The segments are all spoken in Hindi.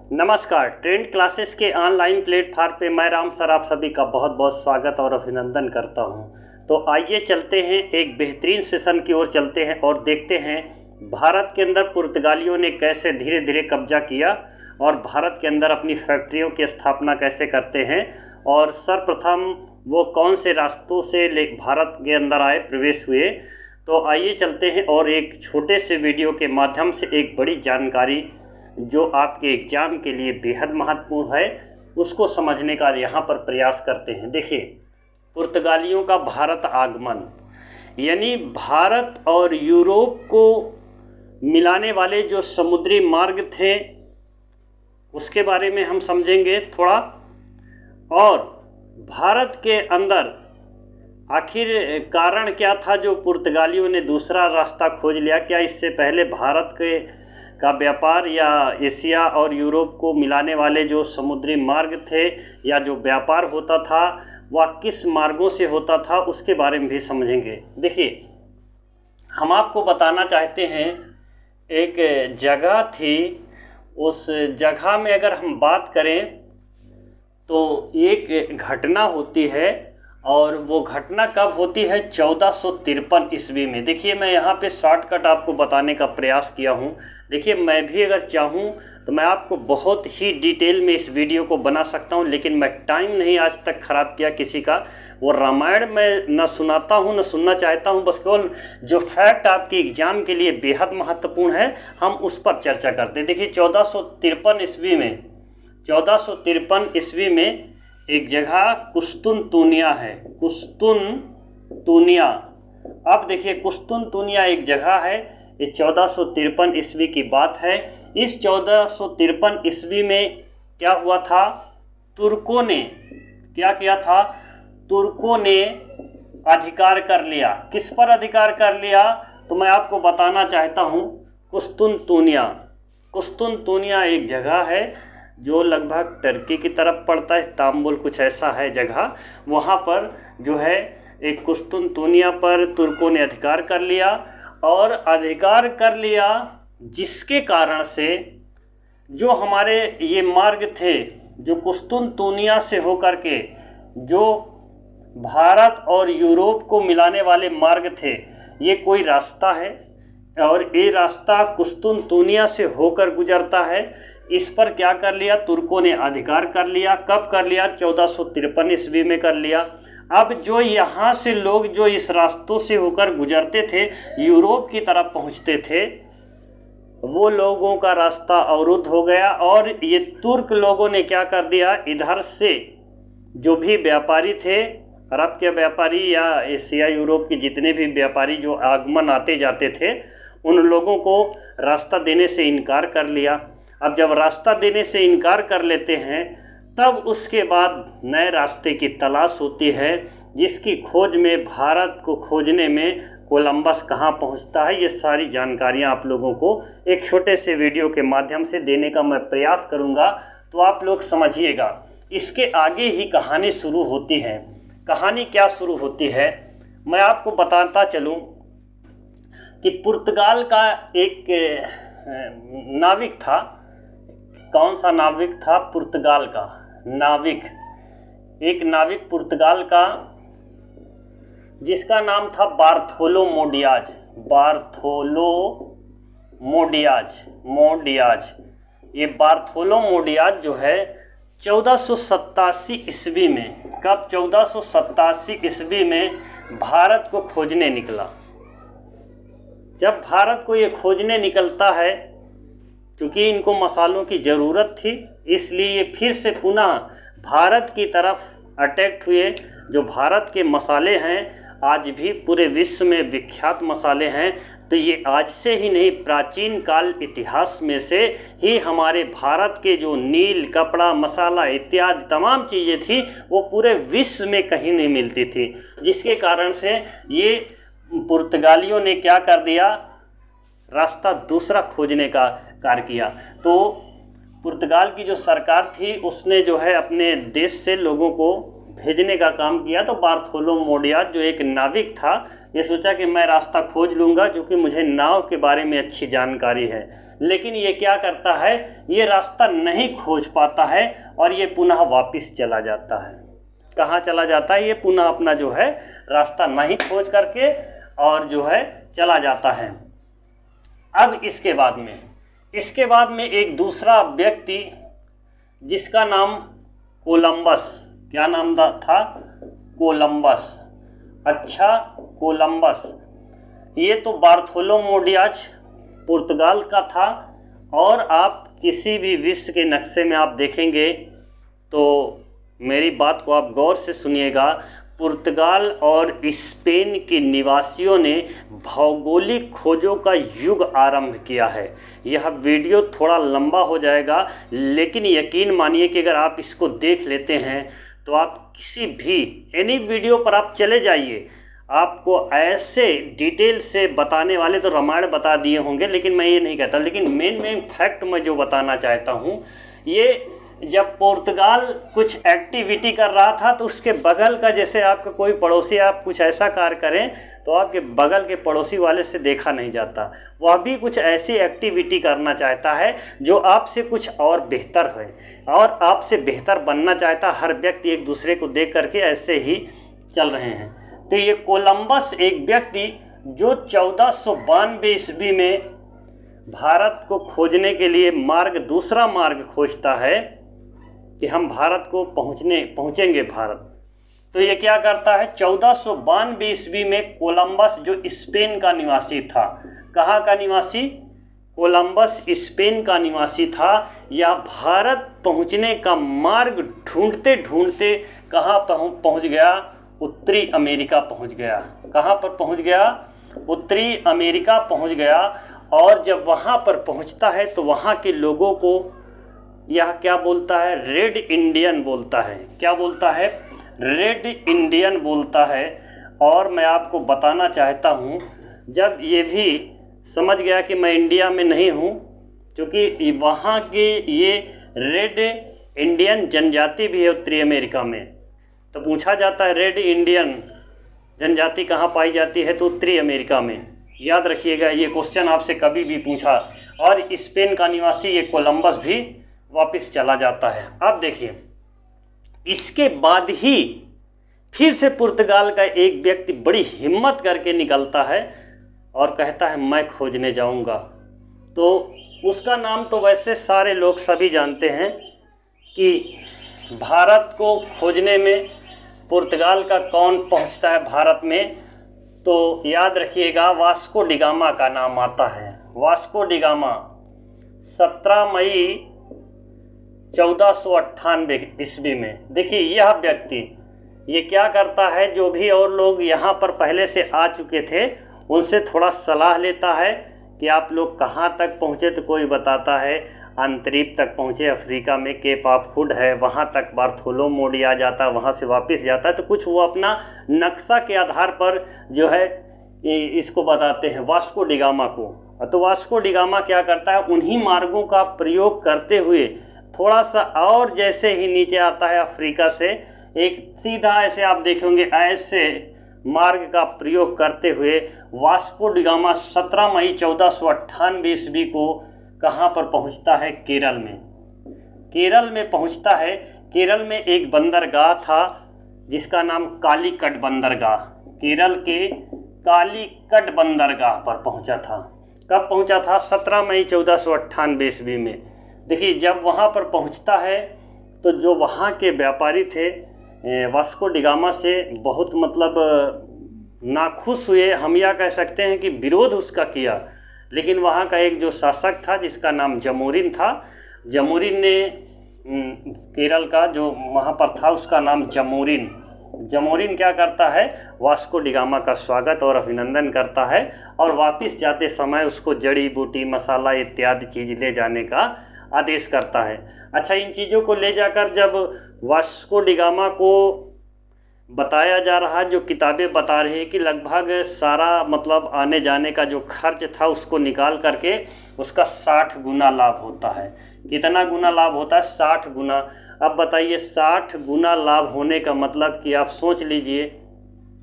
नमस्कार। ट्रेंड क्लासेस के ऑनलाइन प्लेटफॉर्म पे मैं राम सर आप सभी का बहुत बहुत स्वागत और अभिनंदन करता हूं। तो आइए चलते हैं, एक बेहतरीन सेशन की ओर चलते हैं और देखते हैं भारत के अंदर पुर्तगालियों ने कैसे धीरे धीरे कब्जा किया और भारत के अंदर अपनी फैक्ट्रियों की स्थापना कैसे करते हैं और सर्वप्रथम वो कौन से रास्तों से भारत के अंदर आए, प्रवेश हुए। तो आइए चलते हैं और एक छोटे से वीडियो के माध्यम से एक बड़ी जानकारी जो आपके एग्जाम के लिए बेहद महत्वपूर्ण है उसको समझने का यहाँ पर प्रयास करते हैं। देखिए, पुर्तगालियों का भारत आगमन यानी भारत और यूरोप को मिलाने वाले जो समुद्री मार्ग थे उसके बारे में हम समझेंगे थोड़ा, और भारत के अंदर आखिर कारण क्या था जो पुर्तगालियों ने दूसरा रास्ता खोज लिया। क्या इससे पहले भारत का व्यापार या एशिया और यूरोप को मिलाने वाले जो समुद्री मार्ग थे या जो व्यापार होता था वह किस मार्गों से होता था उसके बारे में भी समझेंगे। देखिए, हम आपको बताना चाहते हैं, एक जगह थी, उस जगह में अगर हम बात करें तो एक घटना होती है और वो घटना कब होती है? 1453 ईस्वी में। देखिए, मैं यहाँ पे शॉर्टकट आपको बताने का प्रयास किया हूँ। देखिए, मैं भी अगर चाहूँ तो मैं आपको बहुत ही डिटेल में इस वीडियो को बना सकता हूँ, लेकिन मैं टाइम नहीं आज तक ख़राब किया किसी का। वो रामायण मैं न सुनाता हूँ न सुनना चाहता हूँ, बस केवल जो फैक्ट आपकी एग्ज़ाम के लिए बेहद महत्वपूर्ण है हम उस पर चर्चा करते हैं। देखिए, 1453 ईस्वी में एक जगह कुस्तुनतुनिया है, कुस्तुनतुनिया। अब देखिए, कुस्तुनतुनिया एक जगह है, ये 1453 ईस्वी की बात है। इस 1453 ईस्वी में क्या हुआ था? तुर्कों ने क्या किया था? तुर्कों ने अधिकार कर लिया। किस पर अधिकार कर लिया तो मैं आपको बताना चाहता हूँ। कुस्तुनतुनिया एक जगह है जो लगभग टर्की की तरफ पड़ता है, इस्तांबुल कुछ ऐसा है जगह। वहाँ पर जो है एक कुस्तुनतुनिया पर तुर्कों ने अधिकार कर लिया, और अधिकार कर लिया जिसके कारण से जो हमारे ये मार्ग थे, जो कुस्तुनतुनिया से होकर के जो भारत और यूरोप को मिलाने वाले मार्ग थे, ये कोई रास्ता है और ये रास्ता कुस्तुनतुनिया से होकर गुजरता है। इस पर क्या कर लिया? तुर्कों ने अधिकार कर लिया। कब कर लिया? 1453 ईस्वी में कर लिया। अब जो यहाँ से लोग जो इस रास्तों से होकर गुजरते थे, यूरोप की तरफ पहुँचते थे, वो लोगों का रास्ता अवरुद्ध हो गया और ये तुर्क लोगों ने क्या कर दिया? इधर से जो भी व्यापारी थे, अरब के व्यापारी या एशिया यूरोप के जितने भी व्यापारी जो आगमन आते जाते थे, उन लोगों को रास्ता देने से इनकार कर लिया। अब जब रास्ता देने से इनकार कर लेते हैं तब उसके बाद नए रास्ते की तलाश होती है, जिसकी खोज में, भारत को खोजने में कोलंबस कहाँ पहुँचता है, ये सारी जानकारियाँ आप लोगों को एक छोटे से वीडियो के माध्यम से देने का मैं प्रयास करूँगा, तो आप लोग समझिएगा। इसके आगे ही कहानी शुरू होती है। कहानी क्या शुरू होती है मैं आपको बताता चलूँ कि पुर्तगाल का एक नाविक था। कौन सा नाविक था? पुर्तगाल का नाविक, एक नाविक पुर्तगाल का जिसका नाम था बार्थोलोमोडियाज। मोडियाज। ये बार्थोलोमोडियाज जो है 1487 ईस्वी में, कब? 1487 ईस्वी में भारत को खोजने निकला। जब भारत को ये खोजने निकलता है, क्योंकि इनको मसालों की ज़रूरत थी, इसलिए ये फिर से पुनः भारत की तरफ अटैक्ट हुए। जो भारत के मसाले हैं आज भी पूरे विश्व में विख्यात मसाले हैं, तो ये आज से ही नहीं, प्राचीन काल इतिहास में से ही हमारे भारत के जो नील, कपड़ा, मसाला इत्यादि तमाम चीज़ें थी वो पूरे विश्व में कहीं नहीं मिलती थी, जिसके कारण से ये पुर्तगालियों ने क्या कर दिया? रास्ता दूसरा खोजने का कार्य किया। तो पुर्तगाल की जो सरकार थी उसने जो है अपने देश से लोगों को भेजने का काम किया। तो बार्थोलोमेव डियाज जो एक नाविक था, ये सोचा कि मैं रास्ता खोज लूँगा क्योंकि मुझे नाव के बारे में अच्छी जानकारी है। लेकिन ये क्या करता है, ये रास्ता नहीं खोज पाता है और ये पुनः वापस चला जाता है। कहाँ चला जाता है, ये पुनः अपना जो है रास्ता नहीं खोज करके और जो है चला जाता है। अब इसके बाद में एक दूसरा व्यक्ति जिसका नाम कोलंबस, क्या नाम था, कोलंबस। अच्छा, कोलंबस, ये तो बार्थोलोमेव डियाज पुर्तगाल का था। और आप किसी भी विश्व के नक्शे में आप देखेंगे तो मेरी बात को आप गौर से सुनिएगा, पुर्तगाल और स्पेन के निवासियों ने भौगोलिक खोजों का युग आरंभ किया है। यह वीडियो थोड़ा लंबा हो जाएगा, लेकिन यकीन मानिए कि अगर आप इसको देख लेते हैं तो आप किसी भी एनी वीडियो पर आप चले जाइए, आपको ऐसे डिटेल से बताने वाले तो रामायण बता दिए होंगे, लेकिन मैं ये नहीं कहता। लेकिन मेन फैक्ट मैं जो बताना चाहता हूँ, ये जब पुर्तगाल कुछ एक्टिविटी कर रहा था तो उसके बगल का, जैसे आपका कोई पड़ोसी आप कुछ ऐसा कार्य करें तो आपके बगल के पड़ोसी वाले से देखा नहीं जाता। वह भी कुछ ऐसी एक्टिविटी करना चाहता है जो आपसे कुछ और बेहतर है और आपसे बेहतर बनना चाहता। हर व्यक्ति एक दूसरे को देख करके ऐसे ही चल रहे हैं। तो ये कोलंबस एक व्यक्ति जो 1492 ईस्वी में भारत को खोजने के लिए दूसरा मार्ग खोजता है कि हम भारत को पहुँचेंगे भारत। तो ये क्या करता है, 1492 ईस्वी में कोलंबस जो स्पेन का निवासी था, कहाँ का निवासी, कोलंबस स्पेन का निवासी था, या भारत पहुँचने का मार्ग ढूंढते ढूंढते कहाँ पहुँच गया, उत्तरी अमेरिका पहुँच गया। कहाँ पर पहुँच गया, उत्तरी अमेरिका पहुँच गया। और जब वहाँ पर पहुँचता है तो वहाँ के लोगों को यह क्या बोलता है, रेड इंडियन बोलता है। क्या बोलता है, रेड इंडियन बोलता है। और मैं आपको बताना चाहता हूँ, जब ये भी समझ गया कि मैं इंडिया में नहीं हूँ, क्योंकि वहाँ के ये रेड इंडियन जनजाति भी है उत्तरी अमेरिका में, तो पूछा जाता है रेड इंडियन जनजाति कहाँ पाई जाती है, तो उत्तरी अमेरिका में। याद रखिएगा, ये क्वेश्चन आपसे कभी भी पूछा। और स्पेन का निवासी ये कोलंबस भी वापस चला जाता है। अब देखिए, इसके बाद ही फिर से पुर्तगाल का एक व्यक्ति बड़ी हिम्मत करके निकलता है और कहता है मैं खोजने जाऊंगा। तो उसका नाम तो वैसे सारे लोग सभी जानते हैं कि भारत को खोजने में पुर्तगाल का कौन पहुंचता है भारत में, तो याद रखिएगा वास्को डिगामा का नाम आता है। वास्को डिगामा 17 मई 1498 ईस्वी में। देखिए यह व्यक्ति ये क्या करता है, जो भी और लोग यहाँ पर पहले से आ चुके थे उनसे थोड़ा सलाह लेता है कि आप लोग कहाँ तक पहुँचे। तो कोई बताता है अंतरीप तक पहुँचे, अफ्रीका में केप ऑफ गुड है, वहाँ तक बार्थोलोमेव डियाज जाता है, वहाँ से वापस जाता है। तो कुछ वो अपना नक्शा के आधार पर जो है इसको बताते हैं वास्को डिगामा को। तो वास्को डिगामा क्या करता है, उन्हीं मार्गों का प्रयोग करते हुए थोड़ा सा और जैसे ही नीचे आता है अफ्रीका से, एक सीधा ऐसे आप देखेंगे ऐसे मार्ग का प्रयोग करते हुए वास्को डिगामा 17 मई 1498 ईस्वी को कहाँ पर पहुँचता है, केरल में। केरल में पहुँचता है। केरल में एक बंदरगाह था जिसका नाम कालीकट बंदरगाह, केरल के कालीकट बंदरगाह पर पहुँचा था। कब पहुँचा था, 17 मई 1498 ईस्वी में। देखिए जब वहाँ पर पहुँचता है तो जो वहाँ के व्यापारी थे वास्को डिगामा से बहुत मतलब नाखुश हुए, हम यह कह सकते हैं कि विरोध उसका किया। लेकिन वहाँ का एक जो शासक था जिसका नाम जमोरिन था, जमोरिन ने केरल का जो वहाँ पर था उसका नाम जमोरिन क्या करता है, वास्को डिगामा का स्वागत और अभिनंदन करता है और वापस जाते समय उसको जड़ी बूटी मसाला इत्यादि चीज़ ले जाने का आदेश करता है। अच्छा, इन चीज़ों को ले जाकर जब वास्को डिगामा को बताया जा रहा है, जो किताबें बता रही है कि लगभग सारा मतलब आने जाने का जो खर्च था उसको निकाल करके उसका 60 गुना लाभ होता है। कितना गुना लाभ होता है? 60 गुना। अब बताइए 60 गुना लाभ होने का मतलब कि आप सोच लीजिए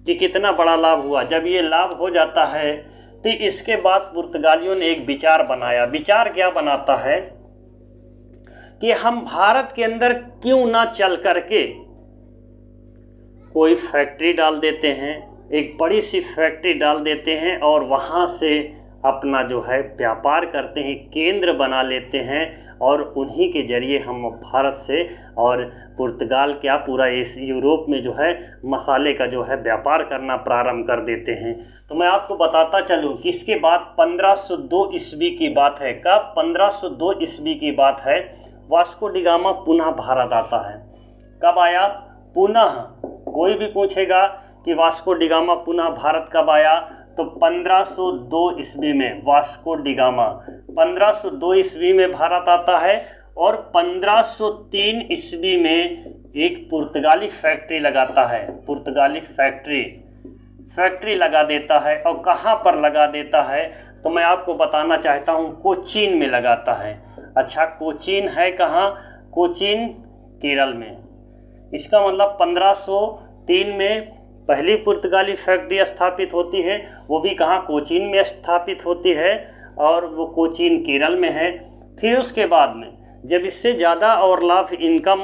कि कितना बड़ा लाभ हुआ। जब ये लाभ हो जाता है तो इसके बाद पुर्तगालियों ने एक विचार बनाया। विचार क्या बनाता है कि हम भारत के अंदर क्यों ना चल करके कोई फैक्ट्री डाल देते हैं, एक बड़ी सी फैक्ट्री डाल देते हैं और वहाँ से अपना जो है व्यापार करते हैं, केंद्र बना लेते हैं और उन्हीं के जरिए हम भारत से और पुर्तगाल क्या पूरा इस यूरोप में जो है मसाले का जो है व्यापार करना प्रारंभ कर देते हैं। तो मैं आपको बताता चलूँ कि इसके बाद 1502 ईस्वी की बात है। कब? 1502 ईस्वी की बात है। वास्को डी गामा पुनः भारत आता है। कब आया? पुनः। कोई भी पूछेगा कि वास्को डी गामा पुनः भारत कब आया, तो 1502 ईस्वी में वास्को डी गामा 1502 ईस्वी में भारत आता है और 1503 ईस्वी में एक पुर्तगाली फैक्ट्री लगाता है। पुर्तगाली फैक्ट्री लगा देता है। और कहाँ पर लगा देता है तो मैं आपको बताना चाहता हूँ, कोचीन में लगाता है। अच्छा, कोचीन है कहाँ? कोचीन केरल में। इसका मतलब 1503 में पहली पुर्तगाली फैक्ट्री स्थापित होती है, वो भी कहाँ? कोचीन में स्थापित होती है और वो कोचीन केरल में है। फिर उसके बाद में जब इससे ज़्यादा और लाभ इनकम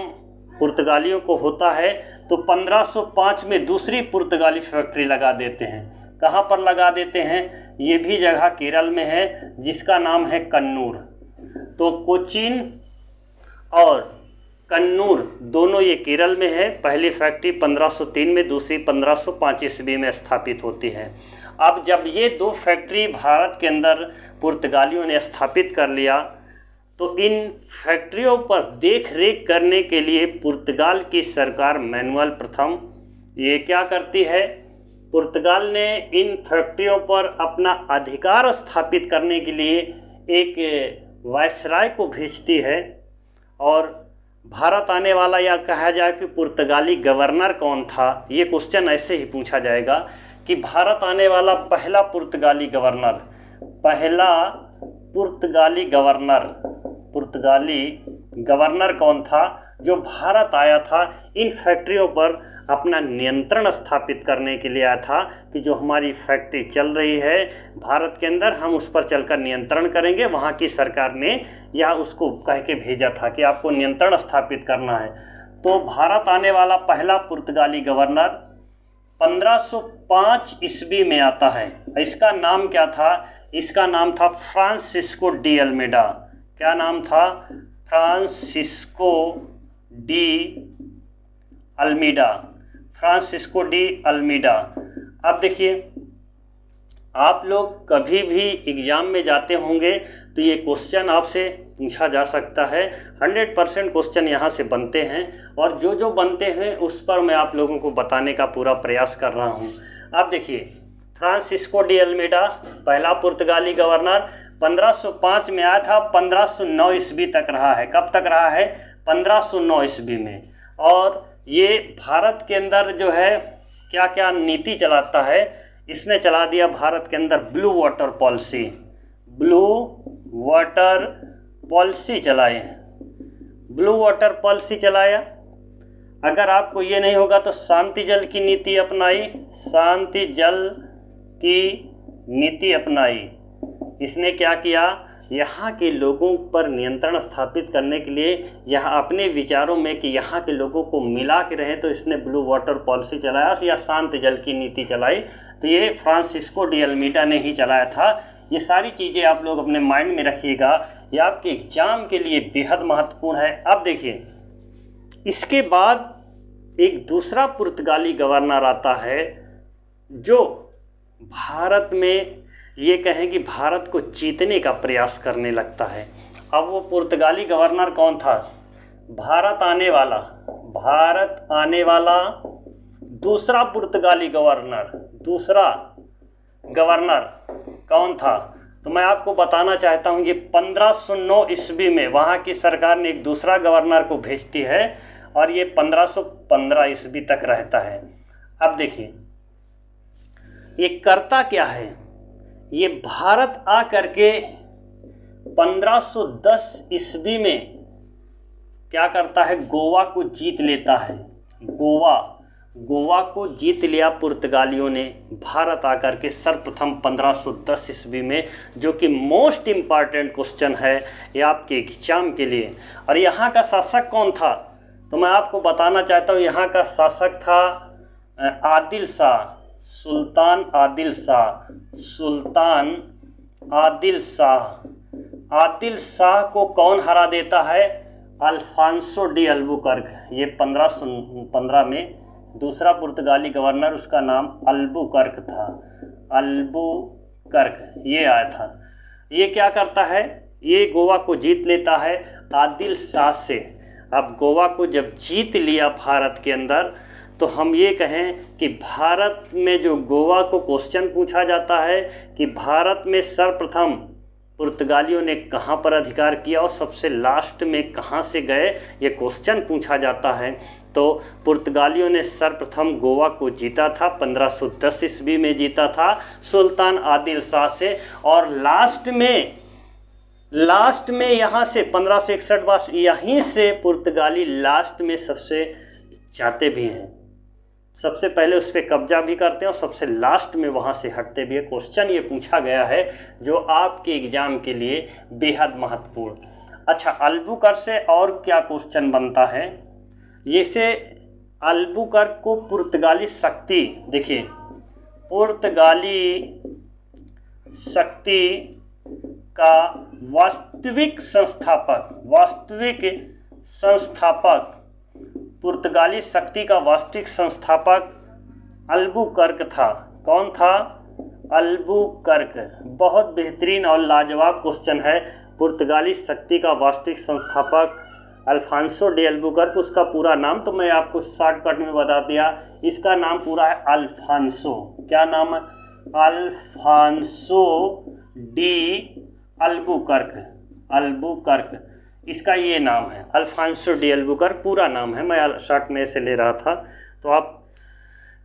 पुर्तगालियों को होता है तो 1505 में दूसरी पुर्तगाली फैक्ट्री लगा देते हैं। कहाँ पर लगा देते हैं? ये भी जगह केरल में है जिसका नाम है कन्नूर। तो कोचीन और कन्नूर दोनों ये केरल में है। पहली फैक्ट्री 1503 में, दूसरी 1505 ईस्वी में स्थापित होती है। अब जब ये दो फैक्ट्री भारत के अंदर पुर्तगालियों ने स्थापित कर लिया तो इन फैक्ट्रियों पर देख रेख करने के लिए पुर्तगाल की सरकार मैनुअल प्रथम ये क्या करती है, पुर्तगाल ने इन फैक्ट्रियों पर अपना अधिकार स्थापित करने के लिए एक वायसराय को भेजती है। और भारत आने वाला या कहा जाए कि पुर्तगाली गवर्नर कौन था, ये क्वेश्चन ऐसे ही पूछा जाएगा कि भारत आने वाला पहला पुर्तगाली गवर्नर कौन था जो भारत आया था, इन फैक्ट्रियों पर अपना नियंत्रण स्थापित करने के लिए आया था कि जो हमारी फैक्ट्री चल रही है भारत के अंदर, हम उस पर चलकर नियंत्रण करेंगे। वहाँ की सरकार ने या उसको कह के भेजा था कि आपको नियंत्रण स्थापित करना है। तो भारत आने वाला पहला पुर्तगाली गवर्नर 1505 ईस्वी में आता है। इसका नाम क्या था? इसका नाम था फ्रांसिस्को डी अल्मेडा। क्या नाम था? Francisco de Almeida. अब देखिए, आप लोग कभी भी एग्ज़ाम में जाते होंगे तो ये क्वेश्चन आपसे पूछा जा सकता है। 100% क्वेश्चन यहाँ से बनते हैं और जो जो बनते हैं उस पर मैं आप लोगों को बताने का पूरा प्रयास कर रहा हूँ। अब देखिए, फ्रांसिस्को डी अल्मेडा पहला पुर्तगाली गवर्नर 1505 में आया था, 1509 ईस्वी तक रहा है। कब तक रहा है? 1509 ईस्वी में। और ये भारत के अंदर जो है क्या क्या नीति चलाता है, इसने चला दिया भारत के अंदर ब्लू वाटर पॉलिसी चलाया। अगर आपको ये नहीं होगा तो शांति जल की नीति अपनाई। इसने क्या किया? यहाँ के लोगों पर नियंत्रण स्थापित करने के लिए, यहाँ अपने विचारों में कि यहाँ के लोगों को मिला के रहें, तो इसने ब्लू वाटर पॉलिसी चलाया या शांत जल की नीति चलाई। तो ये फ्रांसिस्को डी अल्मीडा ने ही चलाया था। ये सारी चीज़ें आप लोग अपने माइंड में रखिएगा, ये आपके एग्जाम के लिए बेहद महत्वपूर्ण है। अब देखिए, इसके बाद एक दूसरा पुर्तगाली गवर्नर आता है जो भारत में ये कहें कि भारत को जीतने का प्रयास करने लगता है। अब वो पुर्तगाली गवर्नर कौन था? भारत आने वाला दूसरा पुर्तगाली गवर्नर कौन था? तो मैं आपको बताना चाहता हूँ, ये 1509 ईस्वी में वहाँ की सरकार ने एक दूसरा गवर्नर को भेजती है और ये 1515 ईस्वी तक रहता है। अब देखिए ये करता क्या है, ये भारत आकर के 1510 ईस्वी में क्या करता है, गोवा को जीत लेता है। गोवा को जीत लिया पुर्तगालियों ने भारत आकर के सर्वप्रथम 1510 ईस्वी में, जो कि मोस्ट इम्पॉर्टेंट क्वेश्चन है ये आपके एग्जाम के लिए। और यहाँ का शासक कौन था, तो मैं आपको बताना चाहता हूँ, यहाँ का शासक था आदिल शाह, सुल्तान आदिल शाह। आदिल शाह को कौन हरा देता है, अल्फांसो डी अल्बुकर्क। ये 1515 में दूसरा पुर्तगाली गवर्नर, उसका नाम अल्बुकर्क था, अल्बुकर्क ये आया था। ये क्या करता है, ये गोवा को जीत लेता है आदिल शाह से। अब गोवा को जब जीत लिया भारत के अंदर, तो हम ये कहें कि भारत में जो गोवा को क्वेश्चन पूछा जाता है कि भारत में सर्वप्रथम पुर्तगालियों ने कहाँ पर अधिकार किया और सबसे लास्ट में कहाँ से गए, ये क्वेश्चन पूछा जाता है। तो पुर्तगालियों ने सर्वप्रथम गोवा को जीता था, 1510 ईस्वी में जीता था सुल्तान आदिल शाह से। और लास्ट में यहाँ से 1561 यहीं से पुर्तगाली लास्ट में सबसे जाते भी हैं, सबसे पहले उस पर कब्जा भी करते हैं और सबसे लास्ट में वहाँ से हटते भी है। क्वेश्चन ये पूछा गया है जो आपके एग्जाम के लिए बेहद महत्वपूर्ण। अच्छा, अल्बुकर्क से और क्या क्वेश्चन बनता है, जैसे अल्बुकर्क को पुर्तगाली शक्ति, देखिए पुर्तगाली शक्ति का वास्तविक संस्थापक पुर्तगाली शक्ति का वास्तविक संस्थापक अल्बुकर्क था। कौन था, अल्बुकर्क। बहुत बेहतरीन और लाजवाब क्वेश्चन है। पुर्तगाली शक्ति का वास्तविक संस्थापक अल्फांसो डे अल्बुकर्क, उसका पूरा नाम तो मैं आपको शॉर्टकट में बता दिया, इसका नाम पूरा है अल्फांसो, क्या नाम है, अल्फांसो डी अल्बुकर्क, इसका ये नाम है, अल्फांसो डी अल्बुकर्क पूरा नाम है, मैं शॉर्ट में से ले रहा था। तो आप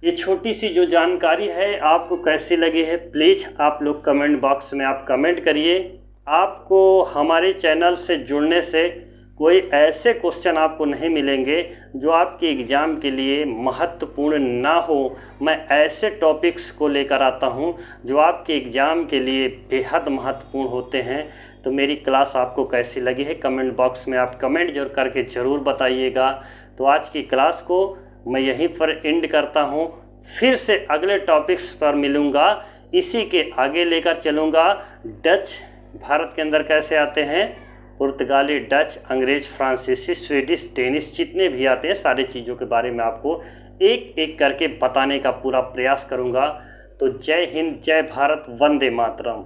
ये छोटी सी जो जानकारी है आपको कैसी लगी है, प्लीज़ आप लोग कमेंट बॉक्स में आप कमेंट करिए। आपको हमारे चैनल से जुड़ने से कोई ऐसे क्वेश्चन आपको नहीं मिलेंगे जो आपके एग्ज़ाम के लिए महत्वपूर्ण ना हो। मैं ऐसे टॉपिक्स को लेकर आता हूं जो आपके एग्ज़ाम के लिए बेहद महत्वपूर्ण होते हैं। तो मेरी क्लास आपको कैसी लगी है कमेंट बॉक्स में आप कमेंट जरूर करके ज़रूर बताइएगा। तो आज की क्लास को मैं यहीं पर एंड करता हूं, फिर से अगले टॉपिक्स पर मिलूँगा, इसी के आगे लेकर चलूँगा। डच भारत के अंदर कैसे आते हैं, पुर्तगाली, डच, अंग्रेज, फ्रांसीसी, स्वीडिश, डेनिश, जितने भी आते हैं सारी चीज़ों के बारे में आपको एक एक करके बताने का पूरा प्रयास करूंगा। तो जय हिंद, जय भारत, वंदे मातरम।